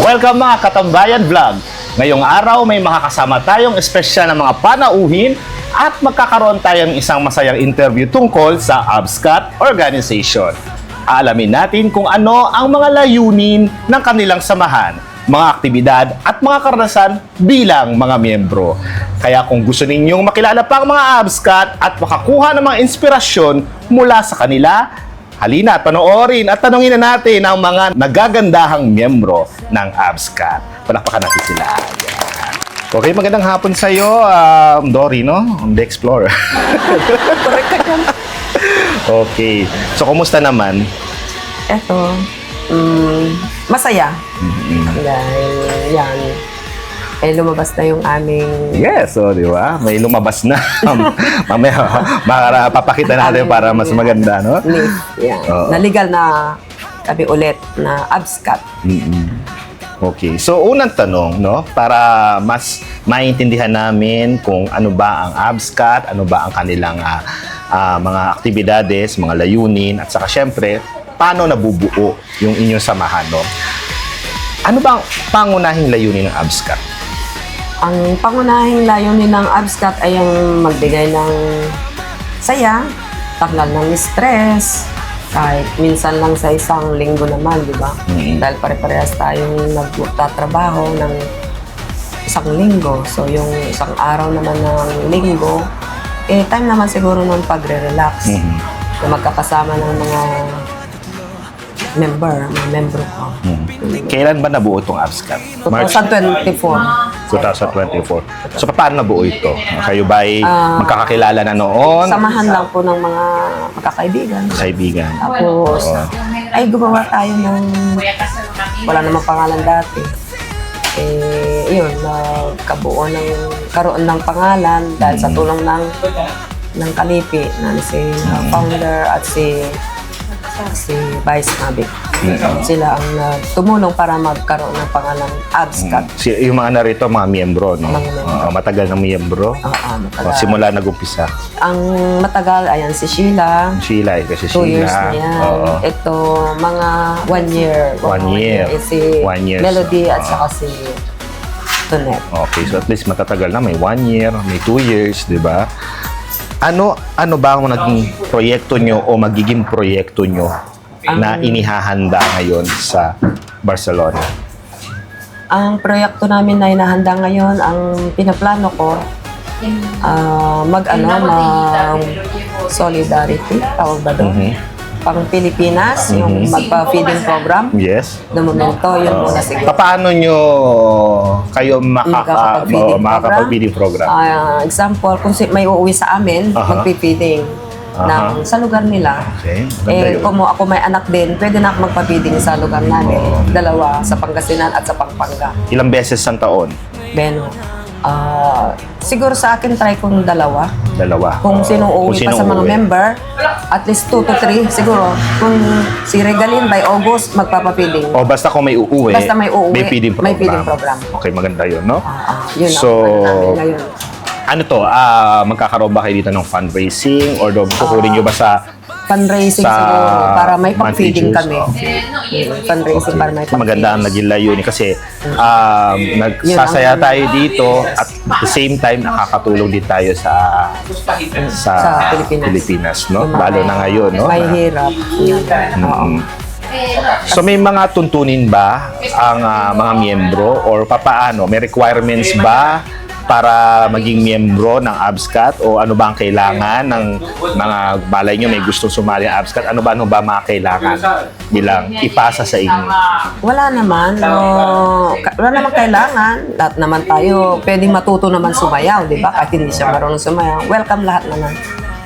Welcome mga Katambayan Vlog! Ngayong araw may makakasama tayong espesyal na mga panauhin at magkakaroon tayong isang masayang interview tungkol sa ABSCAT Organization. Alamin natin kung ano ang mga layunin ng kanilang samahan, mga aktibidad at mga karanasan bilang mga miyembro. Kaya kung gusto ninyong makilala pa ang mga ABSCAT at makakuha ng mga inspirasyon mula sa kanila, halina at panoorin at tanungin na natin ang mga nagagandahang miyembro ng ABSCAT. Palakpakan natin sila. Yan. Okay, magandang hapon sa iyo, Dory, no? The Explorer. Correct ka dyan. Okay. So, kumusta naman? Eto, masaya. Dahil yan, lumabas na yung aming... Yes, so, di ba? May lumabas na. Mamaya, papakita natin para mas maganda, no? Yan. Oo. Naligal na kami ulit na ABSCAT. Okay. So, unang tanong, no? Para mas maintindihan namin kung ano ba ang ABSCAT, ano ba ang kanilang mga aktibidades, mga layunin, at saka syempre, paano nabubuo yung inyong samahan, no? Ano ba ang pangunahing layunin ng ABSCAT? Ang pangunahing layunin ng ABSCAT ay ang magbigay ng saya, tanggal ng stress, kahit minsan lang sa isang linggo naman, di ba? Dahil pare-parehas tayong nagtatrabaho ng isang linggo. So, yung isang araw naman ng linggo, time naman siguro ng pagre-relax. Na magkakasama ng mga membro ko. Kailan ba nabuo itong ABSCAT? 2024. 2024. So, paano nabuo ito? Kayo ba ay magkakakilala na noon? Samahan lang po ng mga magkakaibigan. Kaibigan. Tapos, ay gumawa tayo ng wala namang pangalan dati. Yun, karoon ng pangalan dahil sa tulong ng Kalipi na si founder at si Vice Mavic. Sila ang tumulong para magkaroon ng pangalan ABSCAT. Yung mga narito, mga miyembro, no? Mga miyembro. Matagal ng miyembro. Matagal. Simula nag-umpisa. Ang matagal, ayan si Sheila. Sheila, kasi 2 years Sheila. na yan. Oo. Ito, mga 1 year. 1 year. Si 1 year. Melody at saka si Tonet. Okay, so at least matatagal na. May 1 year, may 2 years, di ba? Ano ba ang naging proyekto nyo o magiging proyekto nyo na inihahanda ngayon sa Barcelona? Ang proyekto namin na inahanda ngayon, ang pinaplano ko, mag solidarity, tawag ba doon? Pang Pilipinas, yung magpa-feeding program. Yes. Na momento, yun muna siguro. Paano nyo kayo makakapag-feeding program? Example, kung may uuwi sa amin, magpi-feeding sa lugar nila. Okay. Ganda yun. Kung ako may anak din, pwede na ako magpa-feeding sa lugar namin. Dalawa, sa Pangasinan at sa Pampanga. Ilang beses sa taon? Beno. Siguro sa akin, try kong dalawa. Kung sinong uuwi pa sa mga member, at least 2 to 3 siguro. Kung si Regalin by August, magpapapiding. O basta kung may uuwi, Basta may uuwi, may feeding program. may feeding program. Okay, maganda yun, no? Yun So, ang ngayon. ano to, magkakaroon ba kayo dito ng fundraising or kukunin nyo ba sa Fundraising sa siguro para may pang-feeding monthly kami. Fundraising para may pang-feeding. maganda ang naging layunin kasi nagsasaya tayo dito at at the same time nakakatulong din tayo sa Pilipinas, no? Lalo na ngayon, no? Mahirap. So may mga tuntunin ba ang mga miyembro or papaano? May requirements ba para maging miyembro ng ABSCAT o ano ba ang kailangan ng mga balay nyo may gustong sumali ng ABSCAT? Ano ba mga kailangan bilang ipasa sa inyo? Wala naman. Wala naman kailangan. Lahat naman tayo pwedeng matuto naman sumayaw, di ba? Kahit hindi siya marunong sumayaw. Welcome lahat naman.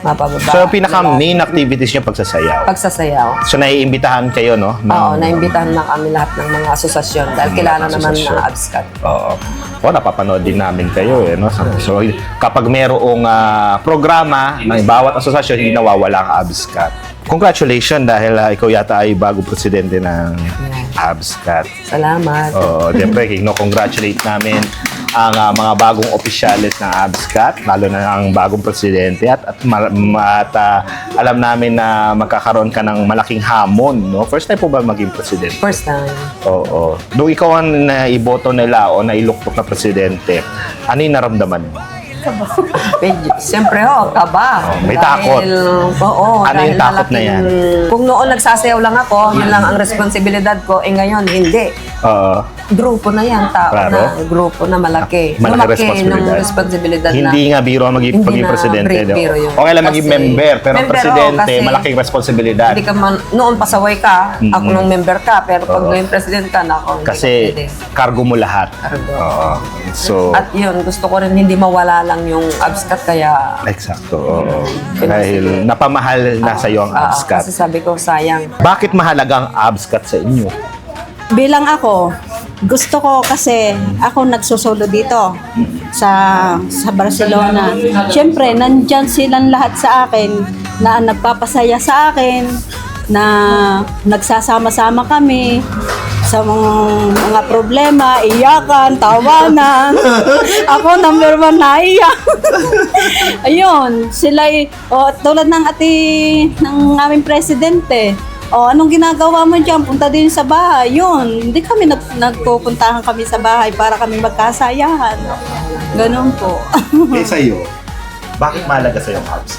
Mapababa. So pinaka-main activities nyo pagsasayaw? Pagsasayaw. So naiimbitahan kayo, no? Oo, naimbitahan na kami lahat ng mga asosasyon dahil kilala naman ng ABSCAT. Oo. Napapanood din namin kayo, eh, no? So kapag merong programa ng bawat asosasyon, hindi nawawala ang ABSCAT. Congratulations dahil ikaw yata ay bagong presidente ng ABSCAT. Salamat. Siyempre, congratulate namin ang mga bagong opisyalis ng ABSCAT, lalo na ang bagong presidente at alam namin na magkakaroon ka ng malaking hamon, no? First time po ba maging presidente? First time. Oo. Nung ikaw ang naiboto nila o nailuktok na presidente, ano yung naramdaman mo? Siyempre kaba. May takot. Oo. Ano yung dahil takot na yan? Kung noon nagsasayaw lang ako, yun lang ang responsibilidad ko. Ngayon, hindi. Oo. Grupo na yan, tao Claro. na. Grupo na malaki. Malaki Lumaki responsibilidad. ng responsibilidad na. Hindi nga biro ang maging Hindi na presidente. no? biro yun. Okay lang maging Kasi- member, pero member, presidente, kasi malaking responsibilidad. Hindi ka man, noon pasaway ka, ako nung member ka, pero pag Oo. ngayon president ka, nako. Kasi cargo mo lahat. Cargo. Oo. So, At yun, gusto ko rin hindi mawala lang yung abscat, kaya eksakto. Oo. Dahil napamahal na sa iyo ang ABSCAT. kasi sabi ko, sayang. Bakit mahalaga ang ABSCAT sa inyo? Bilang ako, gusto ko kasi ako nagsusolo dito sa Barcelona. Siyempre, nandyan silang lahat sa akin na nagpapasaya sa akin, na nagsasama-sama kami sa mga problema, iyakan, tawanan. Ako number 1 na iyak. Ayun, sila tulad ng ng aming presidente. Anong ginagawa mo dyan? Punta din sa bahay. Yun, hindi kami nagpupuntahan kami sa bahay para kami magkasayahan. Ganun po. Sa iyo, bakit mahalaga sa iyo ang ABSCAT?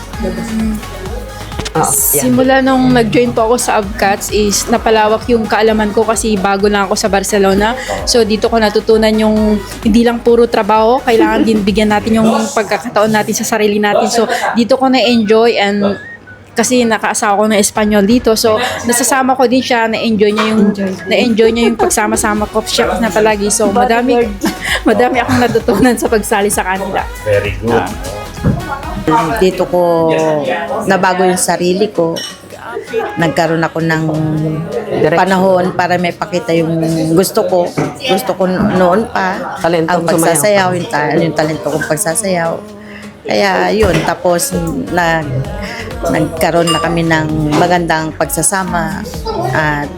Yan. Simula nung nag-join po ako sa ABCATS is napalawak yung kaalaman ko kasi bago lang ako sa Barcelona. So dito ko natutunan yung hindi lang puro trabaho, kailangan din bigyan natin yung pagkakataon natin sa sarili natin. So dito ko na-enjoy and kasi nakaasawa ko ng Espanyol dito. So nasasama ko din siya, na-enjoy niya yung pagsama-sama ko siya na palagi. So madami akong natutunan sa pagsali sa kanila. Very good. Dito ko nabago yung sarili ko. Nagkaroon ako ng panahon para may pakita yung gusto ko. Gusto ko noon pa. Talentong ang pagsasayaw, yung talento kong pagsasayaw. Kaya yun, tapos nagkaroon na kami ng magandang pagsasama at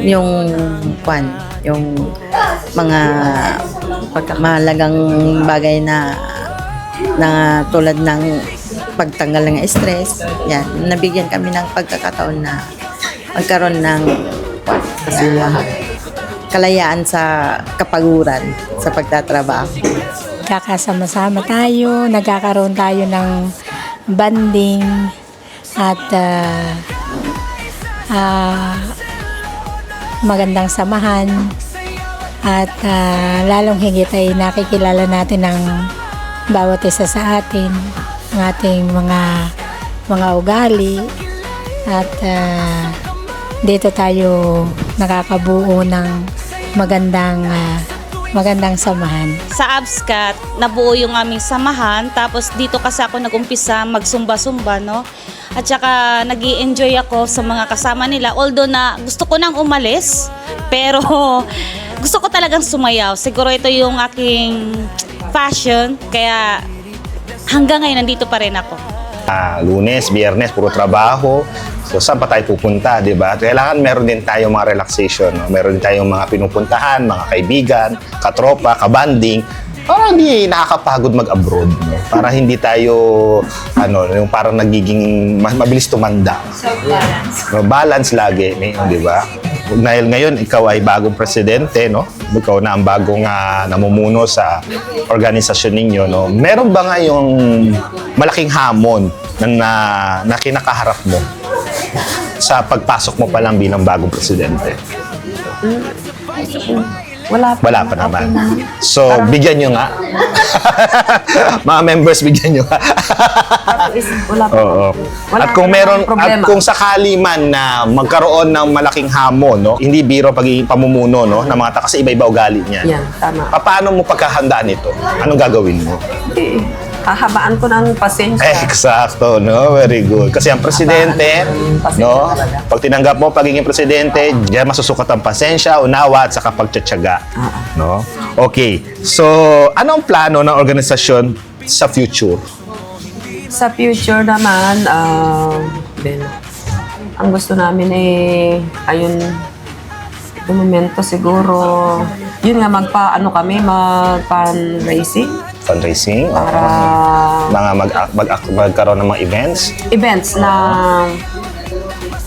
yung mga mahalagang bagay na tulad ng pagtanggal ng stress, yan, nabigyan kami ng pagkakataon na magkaroon ng kalayaan sa kapaguran sa pagtatrabaho. Kakasama-sama tayo, nagkakaroon tayo ng banding at magandang samahan at lalong higit ay nakikilala natin ang bawat isa sa atin, ang ating mga ugali at dito tayo nakakabuo ng magandang samahan. Sa ABSCAT, nabuo yung aming samahan. Tapos dito kasi ako nag-umpisa magsumba-sumba, no? At saka nag-i-enjoy ako sa mga kasama nila. Although na gusto ko nang umalis, pero gusto ko talagang sumayaw. Siguro ito yung aking passion, kaya hanggang ngayon nandito pa rin ako. Lunes, Biyernes, puro trabaho. So, saan pa tayo pupunta, di ba? Kailangan meron din tayong mga relaxation. No? Meron din tayong mga pinupuntahan, mga kaibigan, katropa, kabanding. Para hindi nakakapagod mag-abroad. No? Para hindi tayo, yung parang nagiging mabilis tumanda. So, balance lagi, di ba? Dahil ngayon, ikaw ay bagong presidente, no? Ikaw na ang bagong namumuno sa organisasyon ninyo, no? Meron ba nga yung malaking hamon na kinakaharap mo sa pagpasok mo pa lang bilang bagong presidente? Wala pa naman. So, bigyan nyo nga. Mga members, bigyan nyo nga. Wala pa. Oo. Wala At kung pa meron, namang problema. at kung sakali man na magkaroon ng malaking hamon, no? Hindi biro pagiging pamumuno, no? Ng mga tao, kasi iba-iba ugali niyan. Yan, tama. Paano mo pagkahandaan ito? Anong gagawin mo? Hahabaan ko ng pasensya. Eksakto, no? Very good. Kasi ang presidente, no? Pag tinanggap mo pagiging presidente, diyan masusukat ang pasensya, unawa, at saka pagtsatsaga. No? Okay. So, anong plano ng organisasyon sa future? Sa future naman, ang gusto namin ayun, Yung momento siguro, yun nga, magpa-racing Fundraising? para Mga magkaroon ng mga events? na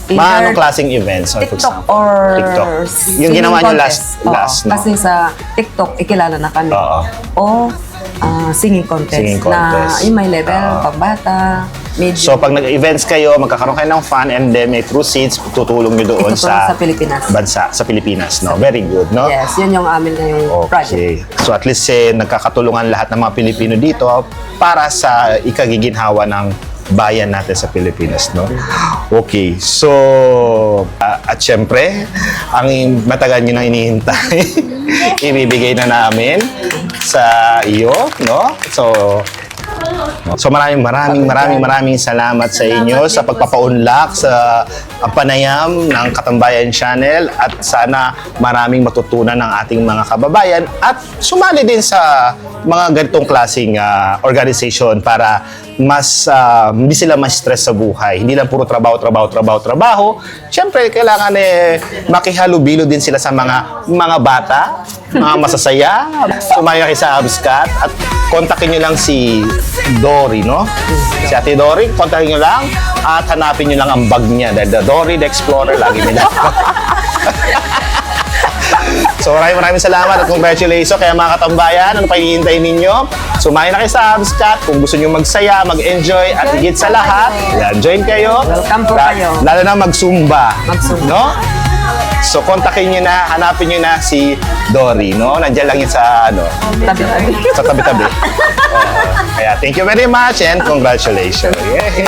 Mga anong either klaseng events? For TikTok example? or TikTok. Yung singing ginawa nyo contest. last, Oo, no? Kasi sa TikTok, ikilala na kami. Oo. O singing contest. Singing contest. Na yung may level, Oo. pambata, medium. So, pag nag-events kayo, magkakaroon kayo ng fun and then may proceeds, tutulong nyo doon Ito sa sa Pilipinas. bansa, sa Pilipinas, no? Very good, no? Yes, yun yung amin ngayong project. Okay. So at least nagkakatulungan lahat ng mga Pilipino dito para sa ikagiginhawa ng bayan natin sa Pilipinas, no? Okay. So, at syempre, ang matagal nyo nang inihintay, ibibigay na namin sa iyo, no? So maraming salamat sa inyo sa pagpapaunlak sa panayam ng Katambayan Channel at sana maraming matutunan ng ating mga kababayan at sumali din sa mga ganitong klaseng organization para mas hindi sila ma-stress sa buhay. Hindi lang puro trabaho. Siyempre, kailangan makihalubilo din sila sa mga bata, mga masasaya. Sumaya kayo sa Abscat at kontakin nyo lang si Dory, no? Si Ate Dory, kontakin nyo lang at hanapin nyo lang ang bag niya dahil the Dory the Explorer lagi nila. So maraming salamat at congratulations kaya mga katambayan, ano pa hinihintay ninyo? Sumayin na kayo sa Abscat kung gusto nyo magsaya, mag-enjoy at higit sa lahat, join kayo. Welcome po kayo. Lalo na magsumba. Magsumba. No? So kontakin nyo na, hanapin nyo na si Dory, no? Nandiyan lang yun sa Tabi-tabi. sa tabi-tabi. Kaya thank you very much and congratulations. Yay!